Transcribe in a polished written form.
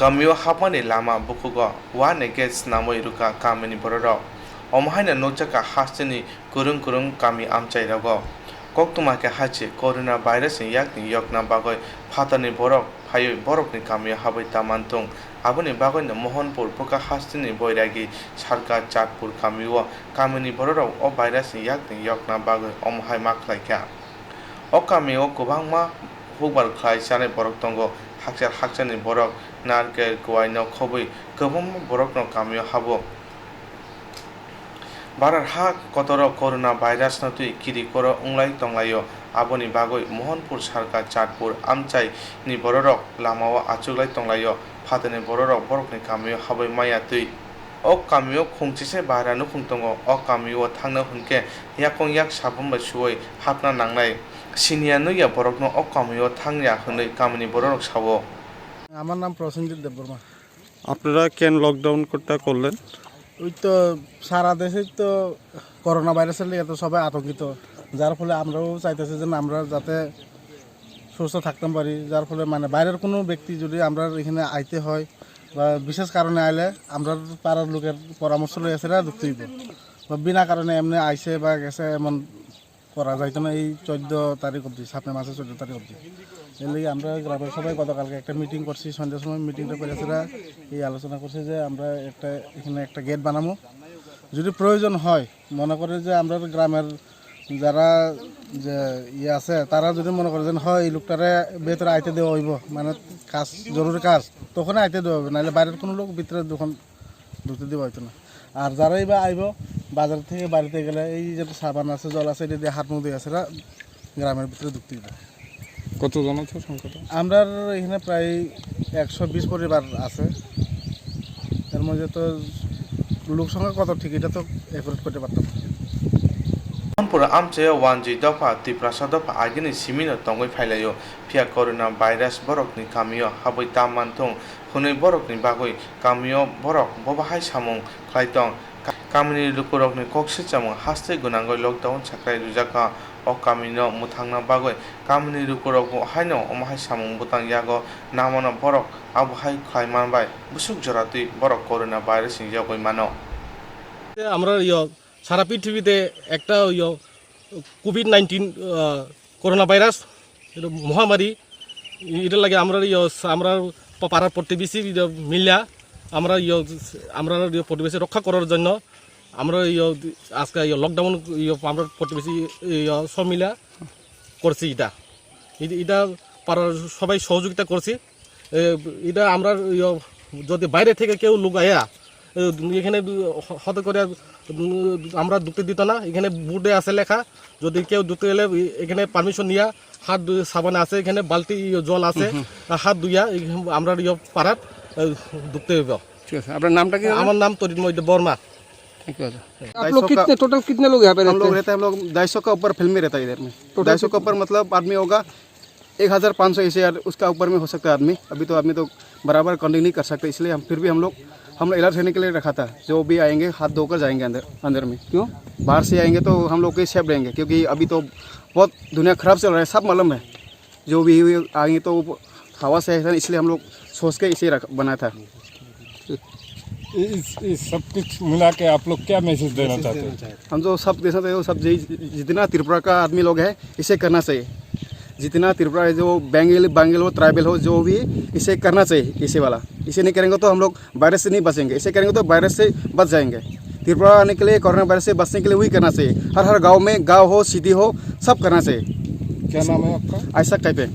Kamio hapani lama bukugo wane gets namoi ruka kamini bororo. Omhaina nojaka hastini kurung kami amchai rago. Koktumake hachi corona virus in yakni yokna bagoi patani borok hayo borok ni kamio habai tamantung. Abuni bagoi na mohanpur buka hastini boiragi sarka chatpur kamio kamini bororo o virus in yakni yokna bagoi omhai maklaika. O kamio kubangma hubar klai sane borok tongo hakchani borok narke kuwaino khobui kubum borok no kamio habo. Barar ha kotoro corona virus na tui kiri koro unglai tonglayo aboni bagoi mohanpur sarka chatpur amchai ni bororok lamawa achuglai tonglayo phatani bororok borok ni kamio habai maya tui o kamio khungchise bahra no khungtongo o kamio thangna hunke yakong yak sabum ba suoi hapna nanglai sinia no ya borok no o kamio thangya hunai kamini bororok sabo আমার নাম প্রসেনজিৎ দেববর্মা। আপনারা কেন lockdown করলেন? ওই তো সারা দেশে তো corona ভাইরাসের লিগে তো সবাই আতঙ্কিত, যার ফলে আমরাও চাইতেছি যে আমরা যাতে সুস্থ থাকতে পারি, যার ফলে মানে বাইরের কোনো ব্যক্তি যদি আমরা এখানে আইতে হয় বা বিশেষ কারণে আইলে আমরা পাড়ার লোকের পরামর্শ লই আসে ঢুকতে হইব, বা বিনা কারণে এমনি আইসে বা গেছে এমন করা যাইতো না। এই 14 তারিখ অবধি, সামনের মাসে 14 তারিখ অবধি এর লিগে আমরা গ্রামের সবাই গতকালকে একটা মিটিং করছি, সন্ধ্যার সময় মিটিংটা করেছিরা এই আলোচনা করছে যে আমরা এখানে একটা গেট বানাবো, যদি প্রয়োজন হয় মনে করে যে আমরা গ্রামের যারা যে আছে তারা যদি মনে করে যে হয় এই লোকটারে ভেতরে আইতে দেওয়া হইব, মানে কাজ জরুরি কাজ, তখন আইতে দেওয়া হবে, নাহলে বাইরের কোনো লোক ভিতরে দোকান ঢুকতে দেওয়া হইতো না। আর যারাই বা আইব বাজার থেকে বাড়িতে গেলে এই যে সাবান আছে জল আছে এটা দিয়ে হাত মুখ দিয়ে আছে গ্রামের ভিতরে ঢুকতে দিবে। কতজন আছে সংখ্যাটা? আমরা এখানে প্রায় 120 পরিবার আছে, এর মধ্যে তো লোক সংখ্যা কত ঠিক এটা তো একুরেট করতে পারতাম। Mohanpur amchayo wanji dopa tiprasa dopa agini simino tongoi phailayo phia corona virus borok ni kamio habai tamantung hunai borok ni bagoi kamio borok bobahai samung klaitong kamini lukurok ni kokse chamung haste gunangoi lockdown chakrai rujaka o kamino muthangna bagoi kamini lukurok bo haino omahai samung butang yago namona borok abhai khlaimanbai busuk joratui borok corona virus ni jagoi mano আমরা সারা পৃথিবীতে একটা COVID-19 corona virus মহামারী, এটার লাগে আমরা পাড়ার প্রতিবেশী মিলিয়া আমরা প্রতিবেশী রক্ষা করার জন্য আমরা আজকে লকডাউন আমরা প্রতিবেশী সব মিলিয়া করছি। এটা পাড়ার সবাই সহযোগিতা করছি। এটা আমরা যদি বাইরে থেকে কেউ লোক আয়া এখানে হতে করে আমরা ঢুকতে দিত না। এখানে বোর্ডে আছে লেখা, যদি কেউ ঢুকতে গেলে এখানে পারমিশন নিয়া হাত সাবান আছে, এখানে বালতি জল আছে, হাত ধুইয়া আমরা পাড়াত ঢুকতে হইব। ঠিক আছে, আপনার নামটা কি? আমার নাম তরিতময় বর্মা। आप लोग टोटल कितने लोग यहाँ पे हम लोग रहते हैं? हम लोग 250 का ऊपर फिल्म में रहता है इधर में। 250 का ऊपर मतलब आदमी होगा 1500 ऐसे, उसका ऊपर में हो सकता है आदमी। अभी तो आदमी तो बराबर काउंटिंग नहीं कर सकते, इसलिए हम फिर भी हम लोग अलर्ट रहने के लिए रखा था। जो भी आएंगे हाथ धोकर जाएंगे अंदर में। क्यों? बाहर से आएंगे तो हम लोग के सेफ रहेंगे, क्योंकि अभी तो बहुत दुनिया ख़राब चल रहा है, सब मालूम है। जो भी आएंगे तो हवा से है, इसलिए हम लोग सोच के इसे बनाया था। इस सब कुछ मिला के आप लोग क्या मैसेज देना चाहते हैं? हम जो सब देना चाहते हैं, सब जितना त्रिपुरा का आदमी लोग है इसे करना चाहिए। जितना त्रिपुरा है, जो बेंगल हो, ट्राइबल हो, जो भी इसे करना चाहिए। इसे वाला इसे नहीं करेंगे तो हम लोग वायरस से नहीं बचेंगे, इसे करेंगे तो वायरस से बच जाएंगे। त्रिपुरा आने के लिए कोरोना वायरस से बचने के लिए वही करना चाहिए। हर गांव में, गांव हो, सिटी हो, सब करना चाहिए। क्या नाम है आपका? ऐसा टाइप है।